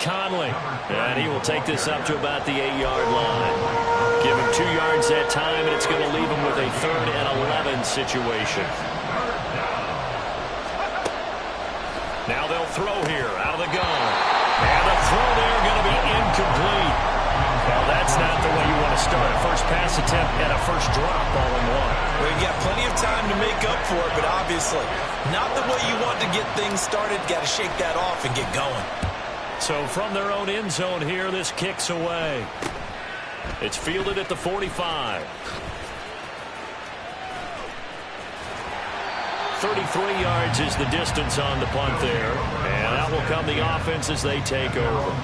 Conley. And he will take this up to about the 8-yard line. Give him 2 yards that time, and it's going to leave him with a 3rd and 11 situation. Now they'll throw here out of the gun. And the throw there going to be incomplete. Well, that's not the way you want to start a first pass attempt and a first drop all in one. Well, you've got plenty of time to make up for it, but obviously not the way you want to get things started. Got to shake that off and get going. So from their own end zone here, this kicks away. It's fielded at the 45. 33 yards is the distance on the punt there. And out will come the offense as they take over.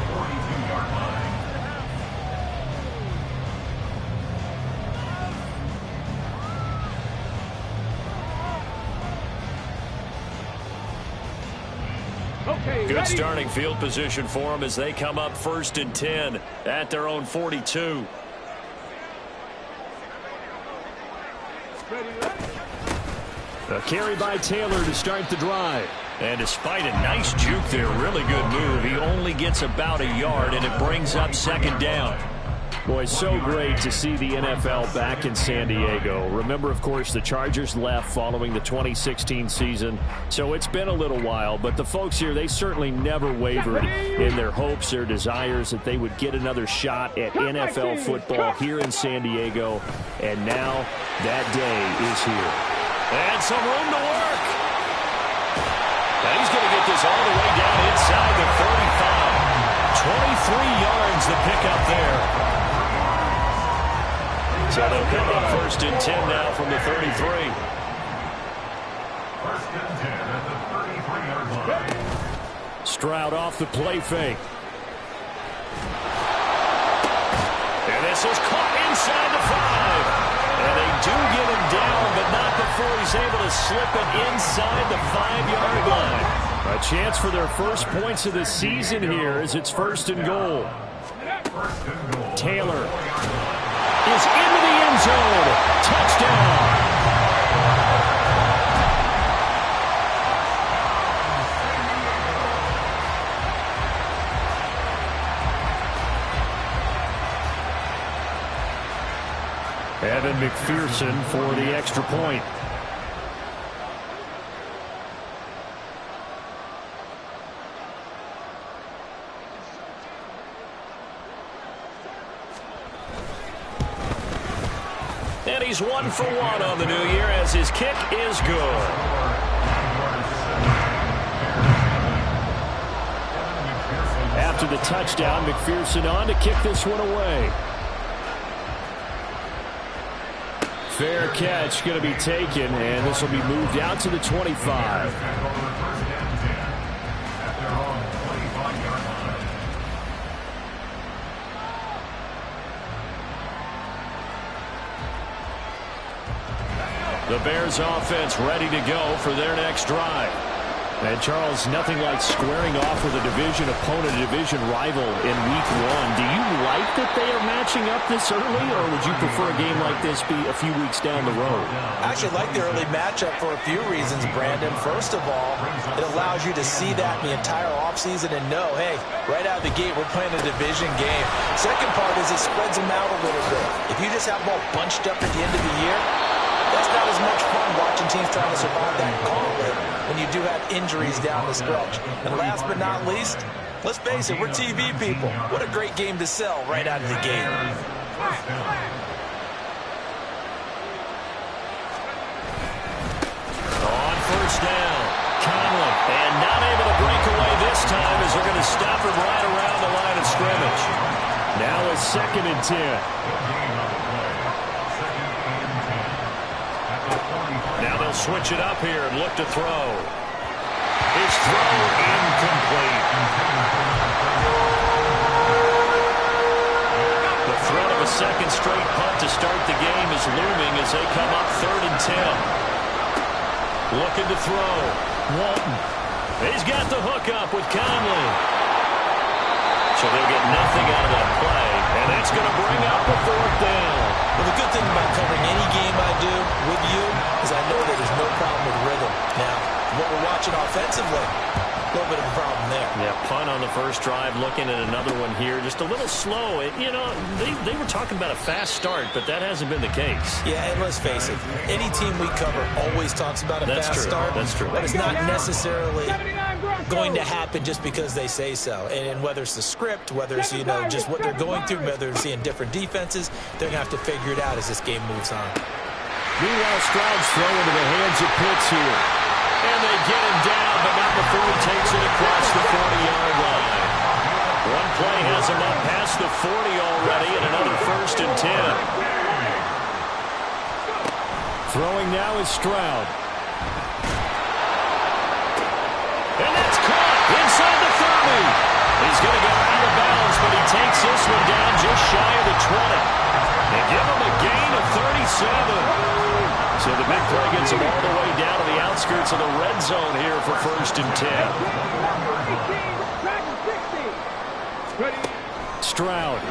Good starting field position for them as they come up 1st and 10 at their own 42. A carry by Taylor to start the drive. And despite a nice juke there, really good move, he only gets about a yard, and it brings up 2nd down. Boy, so great to see the NFL back in San Diego. Remember, of course, the Chargers left following the 2016 season, so it's been a little while. But the folks here, they certainly never wavered in their hopes, their desires that they would get another shot at NFL football here in San Diego. And now that day is here. And some room to work. And he's going to get this all the way down inside the 35. 23 yards the pickup there. So they'll come up 1st and 10 now from the 33. 1st and 10 at the 33-yard line. Stroud off the play fake. And this is caught inside the 5. And they do get him down, but not before he's able to slip it inside the 5-yard line. A chance for their first points of the season here as it's 1st and goal. Taylor is into the end zone. Touchdown. Evan McPherson for the extra point. And he's 1 for 1 on the new year as his kick is good. After the touchdown, McPherson on to kick this one away. Fair catch going to be taken, and this will be moved out to the 25. The Bears offense ready to go for their next drive. And Charles, nothing like squaring off with a division opponent, a division rival in week 1. Do you like that they are matching up this early, or would you prefer a game like this be a few weeks down the road? I actually like the early matchup for a few reasons, Brandon. First of all, it allows you to see that in the entire offseason and know, hey, right out of the gate, we're playing a division game. Second part is it spreads them out a little bit. If you just have them all bunched up at the end of the year, that's not as much fun watching teams trying to survive that gauntlet when you do have injuries down the stretch. And last but not least, let's face it, we're TV people. What a great game to sell right out of the gate. On 1st down, Conley. And not able to break away this time as they're going to stop him right around the line of scrimmage. Now it's 2nd and 10. Now they'll switch it up here and look to throw. His throw incomplete. The threat of a second straight punt to start the game is looming as they come up 3rd and 10. Looking to throw. Walton. He's got the hook up with Conley. So they'll get nothing out of that play, and that's going to bring up a 4th down. Well, the good thing about covering any game I do with you is I know that there's no problem with rhythm. Now, what we're watching offensively, A little bit of a problem there. Yeah, punt on the first drive, looking at another one here. Just a little slow. You know, they were talking about a fast start, but that hasn't been the case. Yeah, and let's face it, any team we cover always talks about a fast start. That's true. But it's not necessarily going to happen just because they say so. And whether it's the script, whether it's, you know, just what they're going through, whether they're seeing different defenses, they're going to have to figure it out as this game moves on. Meanwhile, Stroud's throw into the hands of Pitts here. And they get him down, but not before he takes it across the 40-yard line. One play has him up past the 40 already, and another 1st and 10. Throwing now is Stroud. And that's caught inside the 30. He's going to go out of bounds, but he takes this one down just shy of the 20. They give him a gain of 37. So the big play gets him all the way down to the outskirts of the red zone here for 1st and 10. Stroud.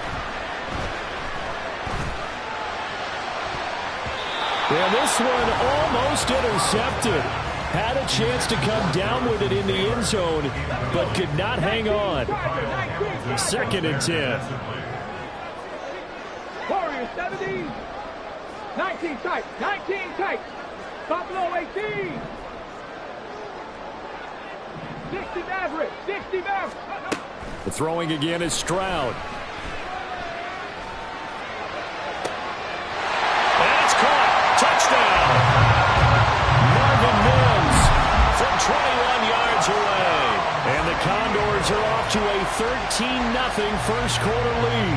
And this one almost intercepted. Had a chance to come down with it in the end zone, but could not hang on. 2nd and 10. Warriors 17. 19 tight. 19 tight. Buffalo 18. 60 Maverick. 60 Maverick. The throwing again is Stroud. And it's caught. Touchdown. Marvin Mims from 21 yards away. And the Condors are off to a 13-0 first quarter lead.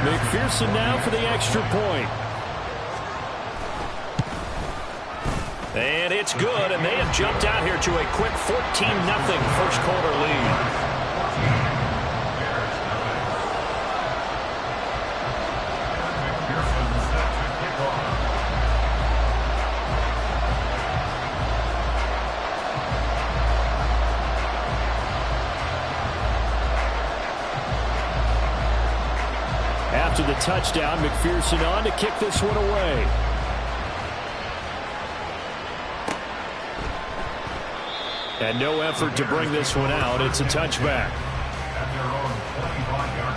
McPherson now for the extra point. And it's good, and they have jumped out here to a quick 14-0 first quarter lead. After the touchdown, McPherson on to kick this one away. And no effort to bring this one out. It's a touchback. At their own 25-yard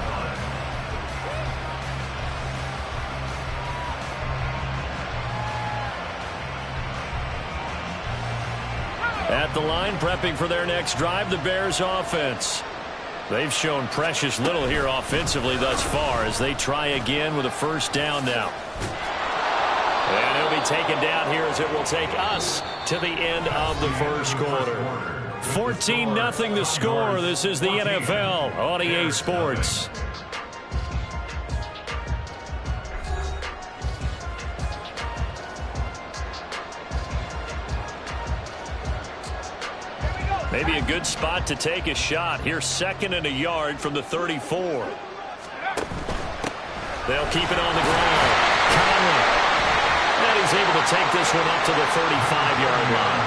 line. At the line, prepping for their next drive, the Bears offense. They've shown precious little here offensively thus far as they try again with a first down now. And he'll be taken down here as it will take us to the end of the first quarter. 14-0 the score. This is the NFL on EA Sports. Maybe a good spot to take a shot. Here's 2nd and a yard from the 34. They'll keep it on the ground. Conley. And he's able to take this one up to the 35-yard line.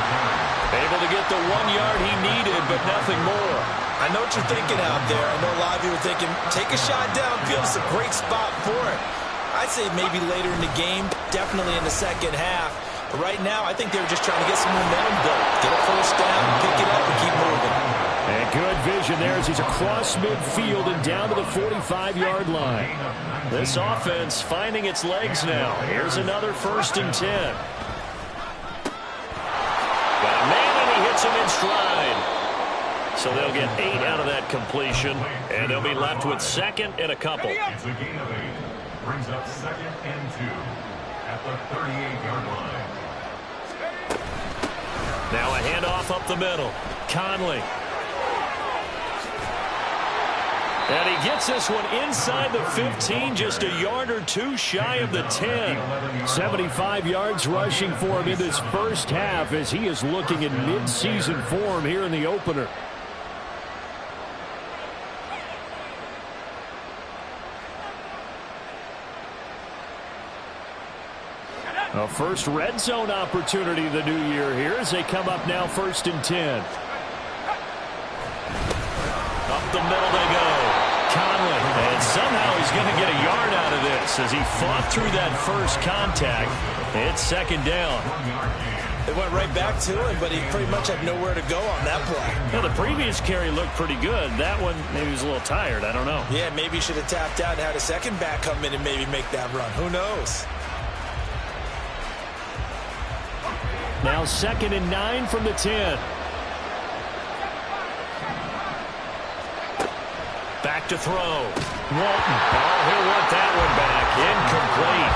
Able to get the 1 yard he needed, but nothing more. I know what you're thinking out there. I know a lot of you are thinking, take a shot downfield. It's a great spot for it. I'd say maybe later in the game, definitely in the second half. But right now, I think they were just trying to get some momentum built. Get a first down, pick it up, and keep moving. And good vision there as he's across midfield and down to the 45-yard line. This offense finding its legs now. Here's another 1st and 10. Got a man, and he hits him in stride. So they'll get 8 out of that completion, and they'll be left with 2nd and a couple. It's a gain of 8. Brings up 2nd and 2 at the 38-yard line. Now a handoff up the middle. Conley. And he gets this one inside the 15, just a yard or two shy of the 10. 75 yards rushing for him in this first half as he is looking in mid-season form here in the opener. A first red zone opportunity the new year here as they come up now 1st and 10. Up the middle they go. Conley, and somehow he's going to get a yard out of this as he fought through that first contact. It's second down. They went right back to him, but he pretty much had nowhere to go on that play. Well, the previous carry looked pretty good. That one, maybe he was a little tired. I don't know. Yeah, maybe he should have tapped out and had a second back come in and maybe make that run. Who knows? Now 2nd and 9 from the 10. Back to throw. Walton. Oh, he'll want that one back. Incomplete.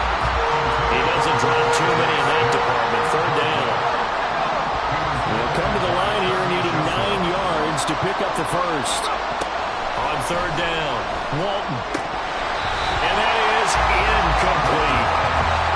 He doesn't drop too many in that department. 3rd down. They'll come to the line here needing 9 yards to pick up the first. On 3rd down, Walton. And that is incomplete.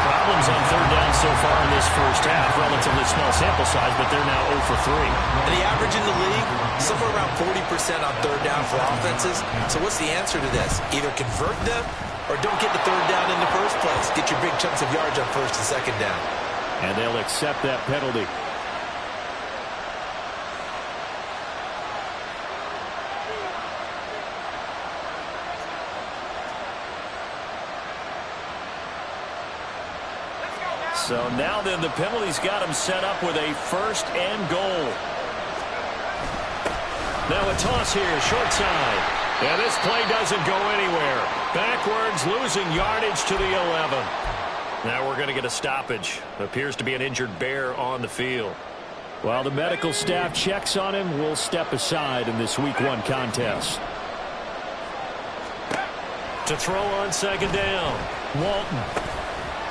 Problems on 3rd down so far in this first half. Relatively small sample size, but they're now 0 for 3. And the average in the league, somewhere around 40% on 3rd down for offenses. So what's the answer to this? Either convert them or don't get the 3rd down in the first place. Get your big chunks of yards on 1st and 2nd down. And they'll accept that penalty. So now then the penalty's got him set up with a 1st and goal. Now a toss here, short side. And this play doesn't go anywhere. Backwards, losing yardage to the 11. Now we're going to get a stoppage. Appears to be an injured bear on the field. While the medical staff checks on him, we'll step aside in this Week 1 contest. To throw on 2nd down, Walton.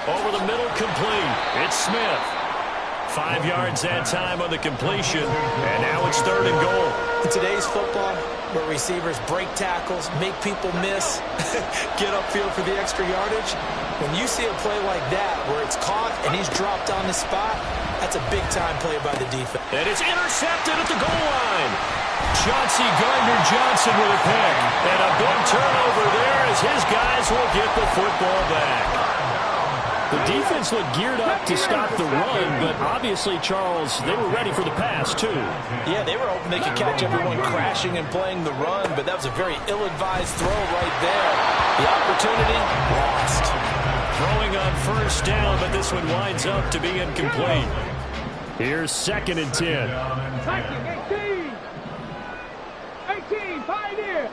Over the middle, complete. It's Smith. 5 yards that time on the completion. And now it's 3rd and goal. In today's football, where receivers break tackles, make people miss, get upfield for the extra yardage, when you see a play like that where it's caught and he's dropped on the spot, that's a big-time play by the defense. And it's intercepted at the goal line. Chauncey Gardner-Johnson with a pick. And a big turnover there as his guys will get the football back. The defense looked geared up to stop the run, but obviously, Charles, they were ready for the pass, too. Yeah, they were hoping they could catch everyone crashing and playing the run, but that was a very ill-advised throw right there. The opportunity lost. Throwing on 1st down, but this one winds up to be incomplete. Here's 2nd and 10. 18, Pioneer.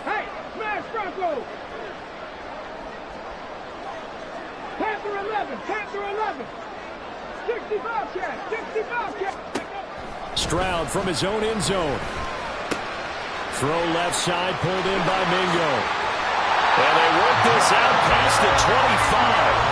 Hey, smash Bronco. Panther 11, Panther 11. 65 catch, 65 catch. Stroud from his own end zone. Throw left side, pulled in by Mingo. And they work this out past the 25.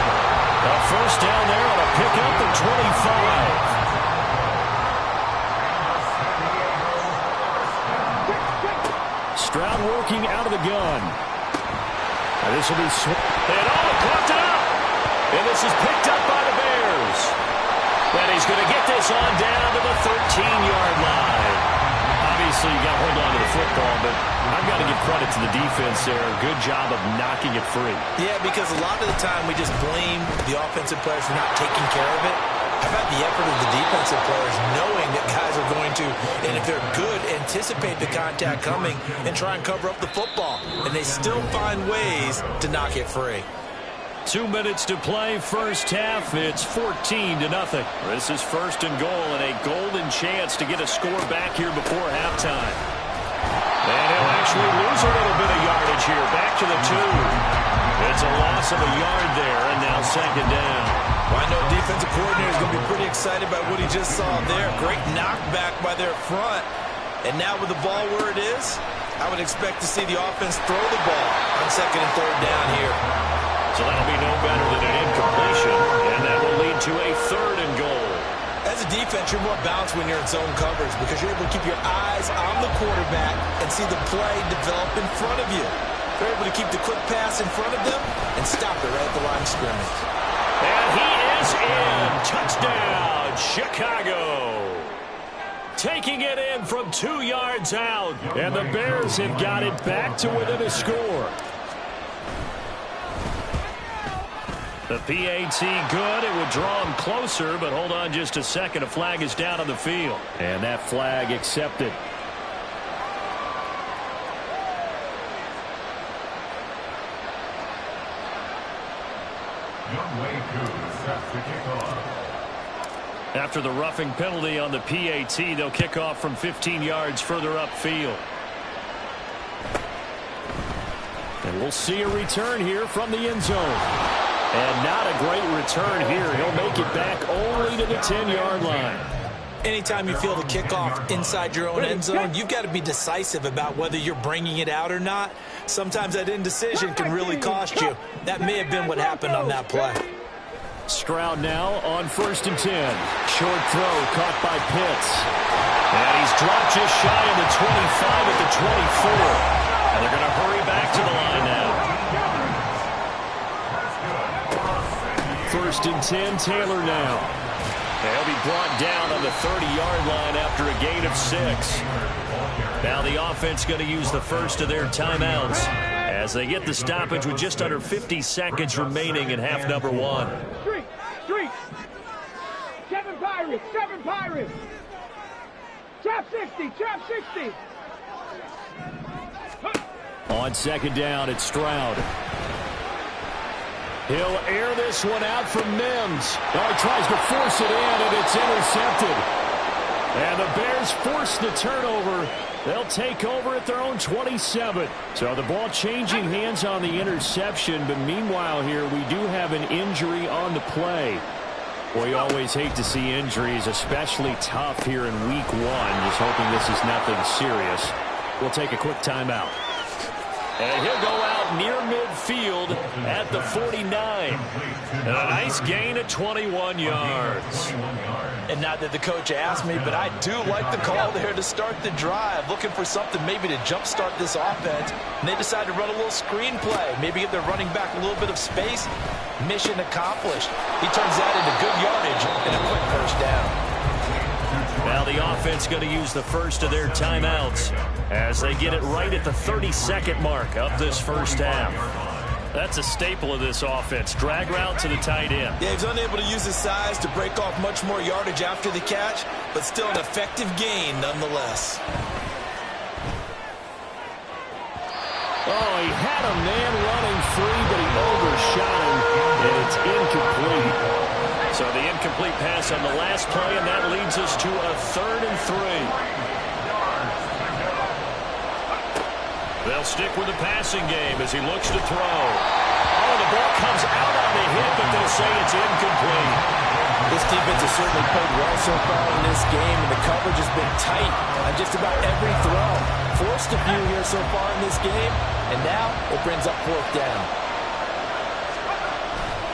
A 1st down there on a pickup at 25. Stroud working out of the gun. And this will be and coughed it up. And this is picked up by the Bears. And he's going to get this on down to the 13-yard line. Obviously, you got to hold on to the football, but I've got to give credit to the defense there. Good job of knocking it free. Yeah, because a lot of the time we just blame the offensive players for not taking care of it. How about the effort of the defensive players knowing that guys are going to, and if they're good, anticipate the contact coming and try and cover up the football. And they still find ways to knock it free. 2 minutes to play, first half. It's 14-0. This is 1st and goal and a golden chance to get a score back here before halftime. And he'll actually lose a little bit of yardage here. Back to the 2. It's a loss of a yard there, and now 2nd down. Well, I know defensive coordinator is going to be pretty excited about what he just saw there. Great knockback by their front. And now with the ball where it is, I would expect to see the offense throw the ball on 2nd and 3rd down here. So that'll be no better than an incompletion, and that will lead to a 3rd and goal. As a defense, you're more balanced when you're in zone coverage because you're able to keep your eyes on the quarterback and see the play develop in front of you. They're able to keep the quick pass in front of them and stop it right at the line of scrimmage. And he is in. Touchdown, Chicago. Taking it in from 2 yards out, and the Bears have got it back to within a score. The PAT good. It would draw him closer, but hold on just a second. A flag is down on the field. And that flag accepted. After the roughing penalty on the PAT, they'll kick off from 15 yards further upfield. And we'll see a return here from the end zone. And not a great return here. He'll make it back only to the 10-yard line. Anytime you feel the kickoff inside your own end zone, you've got to be decisive about whether you're bringing it out or not. Sometimes that indecision can really cost you. That may have been what happened on that play. Stroud now on 1st and 10. Short throw caught by Pitts. And he's dropped just shy of the 25 at the 24. And they're going to hurry back to the line now. 1st and 10, Taylor now. They'll be brought down on the 30-yard line after a gain of 6. Now the offense going to use the first of their timeouts as they get the stoppage with just under 50 seconds remaining in half number 1. Street. 7 Pirates. Trap 60. On 2nd down, it's Stroud. He'll air this one out from Mims. Now he tries to force it in, and it's intercepted. And the Bears force the turnover. They'll take over at their own 27. So the ball changing hands on the interception, but meanwhile here we do have an injury on the play. Well, you always hate to see injuries, especially tough here in week 1. Just hoping this is nothing serious. We'll take a quick timeout. And he'll go out near midfield at the 49. And a nice gain of 21 yards. And not that the coach asked me, but I do like the call there to start the drive. Looking for something maybe to jumpstart this offense. And they decide to run a little screen play. Maybe give their running back a little bit of space. Mission accomplished. He turns that into good yardage and a quick first down. Now the offense going to use the first of their timeouts as they get it right at the 32nd mark of this first half. That's a staple of this offense. Drag route to the tight end. Yeah, he's unable to use his size to break off much more yardage after the catch, but still an effective gain nonetheless. Oh, he had a man running free, but he overshot him, and it's incomplete. So the incomplete pass on the last play, and that leads us to a 3rd and 3. They'll stick with the passing game as he looks to throw. Oh, the ball comes out on the hit, but they'll say it's incomplete. This defense has certainly played well so far in this game, and the coverage has been tight on just about every throw. Forced a few here so far in this game, and now it brings up 4th down.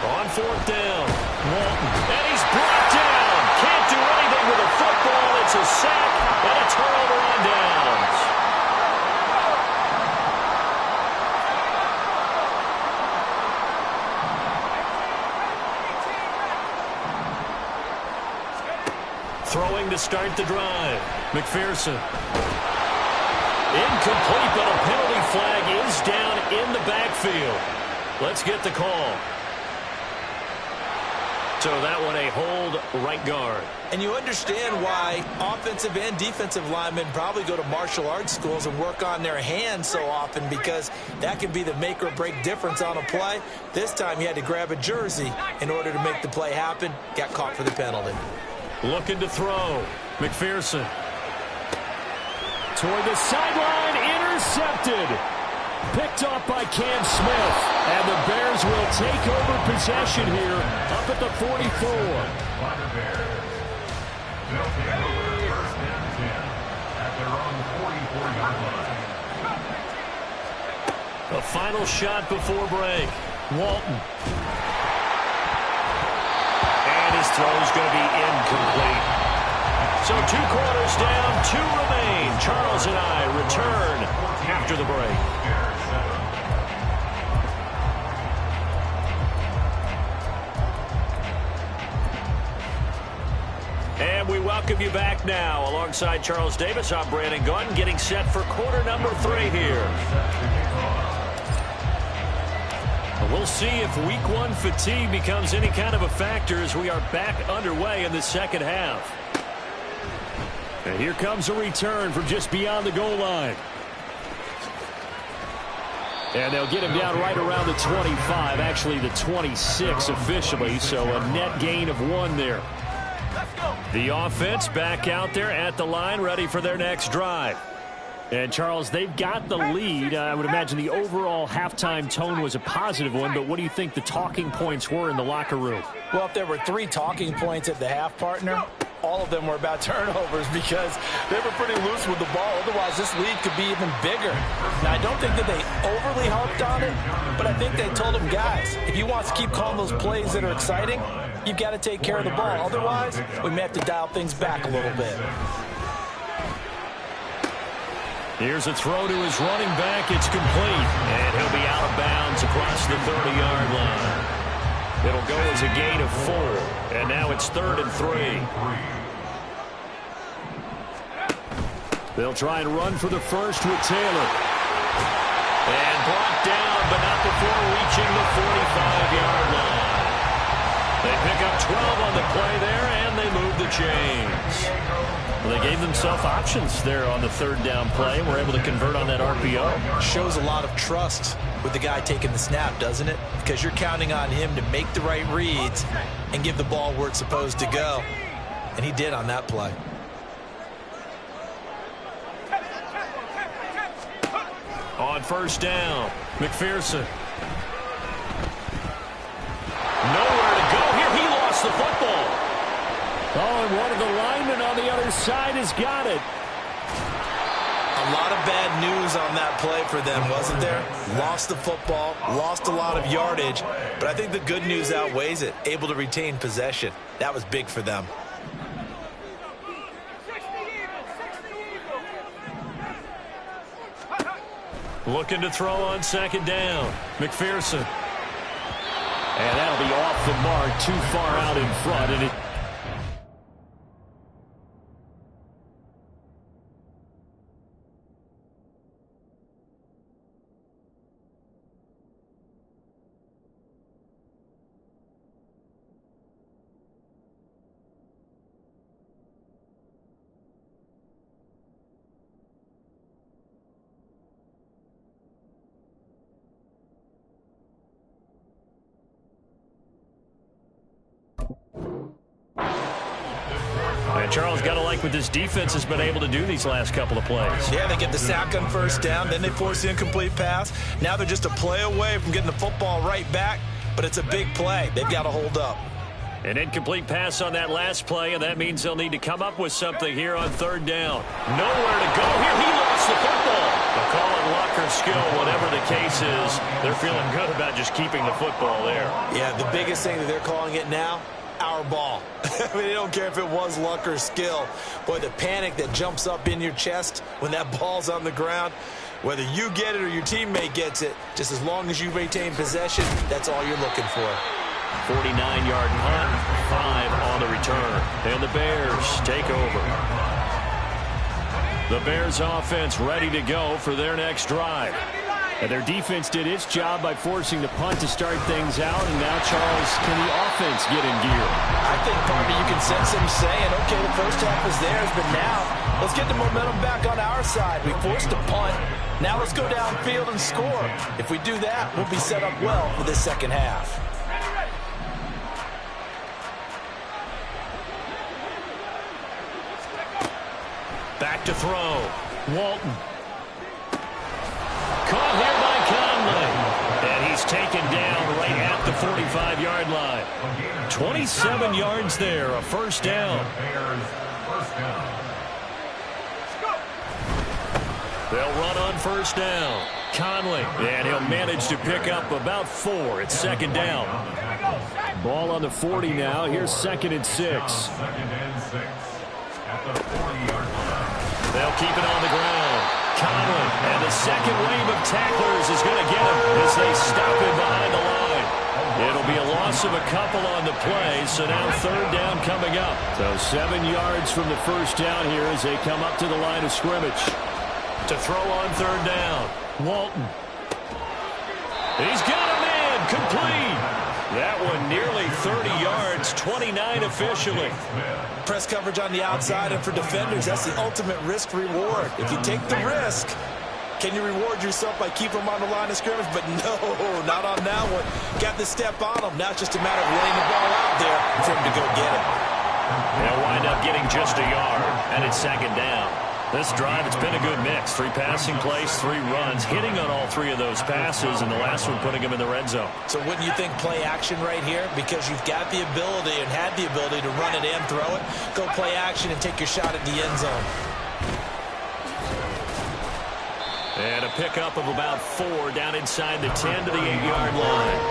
On 4th down, Walton, and he's brought down. Can't do anything with a football. It's a sack and a turnover on downs. Throwing to start the drive. McPherson. Incomplete, but a penalty flag is down in the backfield. Let's get the call. So that one a hold right guard. And you understand why offensive and defensive linemen probably go to martial arts schools and work on their hands so often, because that can be the make or break difference on a play. This time he had to grab a jersey in order to make the play happen. Got caught for the penalty. Looking to throw. McPherson. Toward the sideline, intercepted. Picked off by Cam Smith. And the Bears will take over possession here up at the 44. They'll take over 1st and 10 at their own 44-yard line. A final shot before break. Walton. And his throw is going to be incomplete. So 2 quarters down, 2 remain. Charles and I return after the break. And we welcome you back now. Alongside Charles Davis, I'm Brandon Gunn, getting set for quarter number 3 here. We'll see if week 1 fatigue becomes any kind of a factor as we are back underway in the second half. And here comes a return from just beyond the goal line. And they'll get him down right around the 25, actually the 26 officially, so a net gain of 1 there. The offense back out there at the line, ready for their next drive. And, Charles, they've got the lead. I would imagine the overall halftime tone was a positive one, but what do you think the talking points were in the locker room? Well, if there were 3 talking points at the half, partner, all of them were about turnovers because they were pretty loose with the ball. Otherwise, this lead could be even bigger. Now, I don't think that they overly harped on it, but I think they told them, guys, if you want to keep calling those plays that are exciting, you've got to take care of the ball. Otherwise, we may have to dial things back a little bit. Here's a throw to his running back. It's complete. And he'll be out of bounds across the 30-yard line. It'll go as a gain of 4. And now it's 3rd and 3. They'll try and run for the first with Taylor. And brought down, but not before reaching the 45-yard line. They pick up 12 on the play there, and they move the chains. Well, they gave themselves options there on the 3rd down play, and were able to convert on that RPO. Shows a lot of trust with the guy taking the snap, doesn't it? Because you're counting on him to make the right reads and give the ball where it's supposed to go. And he did on that play. On 1st down, McPherson. Nowhere to go here. He lost the football. Oh, and one of the linemen on the other side has got it. A lot of bad news on that play for them, wasn't there? Lost the football, lost a lot of yardage, but I think the good news outweighs it. Able to retain possession. That was big for them. Looking to throw on 2nd down. McPherson. And that'll be off the mark, too far out in front. And it Charles, got to like what this defense has been able to do these last couple of plays. Yeah, they get the sack on 1st down, then they force the incomplete pass. Now they're just a play away from getting the football right back, but it's a big play. They've got to hold up. An incomplete pass on that last play, and that means they'll need to come up with something here on 3rd down. Nowhere to go here. He lost the football. They'll call it luck or skill, whatever the case is. They're feeling good about just keeping the football there. Yeah, the biggest thing that they're calling it now, our ball. I mean, they don't care if it was luck or skill. Boy, the panic that jumps up in your chest when that ball's on the ground, whether you get it or your teammate gets it, just as long as you retain possession, that's all you're looking for. 49-yard punt, 5 on the return. And the Bears take over. The Bears offense ready to go for their next drive. And their defense did its job by forcing the punt to start things out. And now, Charles, can the offense get in gear? I think, partner, you can sense them saying, okay, the first half is theirs, but now let's get the momentum back on our side. We forced a punt. Now let's go downfield and score. If we do that, we'll be set up well for this second half. Back to throw. Walton. Caught here by Conley. And he's taken down right at the 45-yard line. 27 yards there, a 1st down. They'll run on 1st down. Conley, and he'll manage to pick up about 4. It's 2nd down. Ball on the 40 now. Here's 2nd and 6. They'll keep it on the ground. Conley, and the second wave of tacklers is going to get him as they stop him behind the line. It'll be a loss of a couple on the play, so now 3rd down coming up. So 7 yards from the 1st down here as they come up to the line of scrimmage. To throw on 3rd down, Walton. He's got a man, complete. That one nearly 30 yards, 29 officially. Press coverage on the outside, and for defenders, that's the ultimate risk reward. If you take the risk, Can you reward yourself by keeping them on the line of scrimmage? But no, not on that one. Got the step on them. Now it's just a matter of laying the ball out there for him to go get it. They'll wind up getting just a yard, and it's second down. This drive, it's been a good mix. 3 passing plays, 3 runs, hitting on all 3 of those passes, and the last one putting him in the red zone. So wouldn't you think play action right here? Because you've got the ability and had the ability to run it and throw it. Go play action and take your shot at the end zone. And a pickup of about 4 down inside the 10 to the 8-yard line.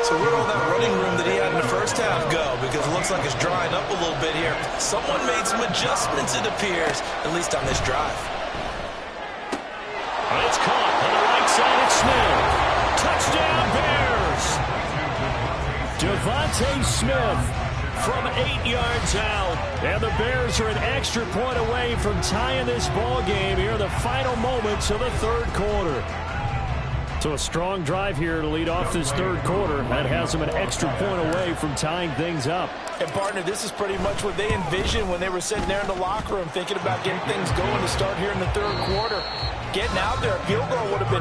So where'd all that running room that he had in the first half go? Because it looks like it's drying up a little bit here. Someone made some adjustments, it appears, at least on this drive. It's caught on the right side of Smith. Touchdown, Bears! Devontae Smith from 8 yards out. And the Bears are an extra point away from tying this ball game here in the final moments of the third quarter. So a strong drive here to lead off this third quarter. That has them an extra point away from tying things up. And, partner, this is pretty much what they envisioned when they were sitting there in the locker room thinking about getting things going to start here in the third quarter. Getting out there, a field goal would have been